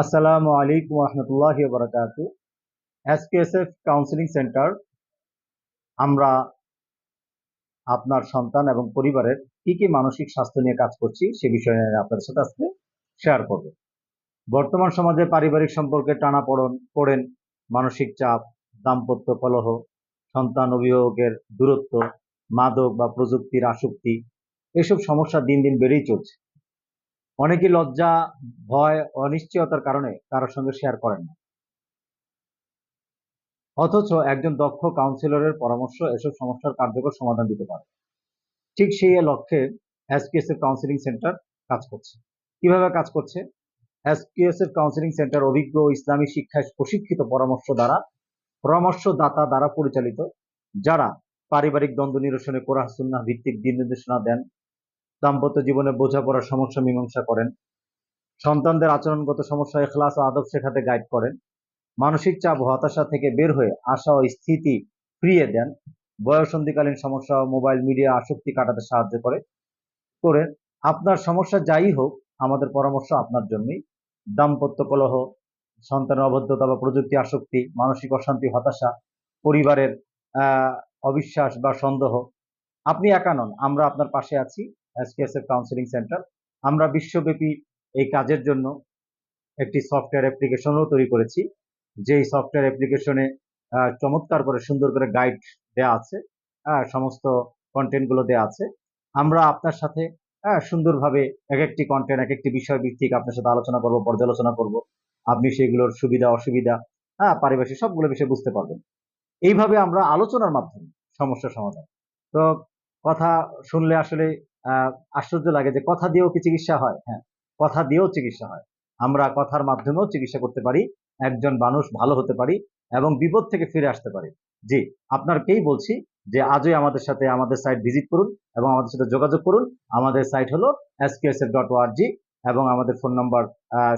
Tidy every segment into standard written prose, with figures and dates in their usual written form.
আসসালামু আলাইকুম রহমতুল্লাহি ওয়া বারাকাতুহু। এসকেএসএফ কাউন্সিলিং সেন্টার আমরা আপনার সন্তান এবং পরিবারের কি কি মানসিক স্বাস্থ্য নিয়ে কাজ করছি সে বিষয়ে আপনাদের সাথে আজকে শেয়ার করব। বর্তমান সমাজে পারিবারিক সম্পর্কে টানাপোড়েন, মানসিক চাপ, দাম্পত্য কলহ, সন্তান অভিভাবকের দূরত্ব, মাদক বা প্রযুক্তির আসক্তি, এসব সমস্যা দিন দিন বেড়েই চলছে। অনেকে লজ্জা, ভয়, অনিশ্চয়তার কারণে কারোর সঙ্গে শেয়ার করেন না, অথচ একজন দক্ষ কাউন্সিলরের পরামর্শ এসব সমস্যার কার্যকর সমাধান দিতে পারে। ঠিক সেই লক্ষ্যে এসকেএসএফ কাউন্সিলিং সেন্টার কাজ করছে। কিভাবে কাজ করছে? এসকেএসএফ কাউন্সিলিং সেন্টার অভিজ্ঞ ইসলামী শিক্ষায় প্রশিক্ষিত পরামর্শদাতা দ্বারা পরিচালিত, যারা পারিবারিক দ্বন্দ্ব নিরসনে কোরআন সুন্নাহ ভিত্তিক দিক নির্দেশনা দেন, দাম্পত্য জীবনে বোঝাপড়ার সমস্যা মীমাংসা করেন, সন্তানদের আচরণগত সমস্যা ইখলাস ও আদব শেখাতে গাইড করেন, মানসিক চাপ ও হতাশা থেকে বের হয়ে আশা ও স্থিতি ফিরিয়ে দেন, বয়ঃসন্ধিকালীন সমস্যা ও মোবাইল মিডিয়া আসক্তি কাটাতে সাহায্য করেন। আপনার সমস্যা যাই হোক, আমাদের পরামর্শ আপনার জন্যই। দাম্পত্য কলহ, সন্তানের অবদ্ধতা বা প্রযুক্তি আসক্তি, মানসিক অশান্তি, হতাশা, পরিবারের অবিশ্বাস বা সন্দেহ, আপনি একা নন, আমরা আপনার পাশে আছি। এসকেএসএফ কাউন্সিলিং সেন্টার আমরা বিশ্বব্যাপী এই কাজের জন্য একটি সফটওয়্যার অ্যাপ্লিকেশনও তৈরি করেছি। যেই সফটওয়্যার অ্যাপ্লিকেশনে চমৎকার করে সুন্দর করে গাইড দেয়া আছে, সমস্ত কন্টেন্ট গুলো দেয়া আছে। আমরা আপনার সাথে সুন্দরভাবে এক একটি কন্টেন্ট, এক একটি বিষয় ভিত্তিক আপনার সাথে আলোচনা করব, পর্যালোচনা করব। আপনি সেগুলোর সুবিধা অসুবিধা, পারিপার্শ্বিক সবগুলো বিষয় বুঝতে পারবেন। এইভাবে আমরা আলোচনার মাধ্যমে সমস্যার সমাধান। তো কথা শুনলে আসলে আশ্চর্য লাগে যে কথা দিয়েও কি চিকিৎসা হয়? হ্যাঁ, কথা দিয়েও চিকিৎসা হয়। আমরা কথার মাধ্যমেও চিকিৎসা করতে পারি, একজন মানুষ ভালো হতে পারি এবং বিপদ থেকে ফিরে আসতে পারি। জি, আপনারকেই বলছি যে আজই আমাদের সাথে আমাদের সাইট ভিজিট করুন এবং আমাদের সাথে যোগাযোগ করুন। আমাদের সাইট হলো sksf.org এবং আমাদের ফোন নাম্বার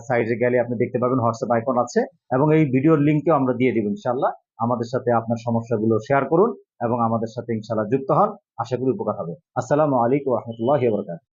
সাইটে গেলে আপনি দেখতে পাবেন, হোয়াটসঅ্যাপ আইকন আছে এবং এই ভিডিওর লিঙ্কও আমরা দিয়ে দিব ইনশাআল্লাহ। আমাদের সাথে আপনার সমস্যাগুলো শেয়ার করুন এবং আমাদের সাথে ইনশাআল্লাহ যুক্ত হন। আশা করি উপকার হবে। আসসালামু আলাইকুম ওয়া রাহমাতুল্লাহি ওয়া বারাকাতুহু।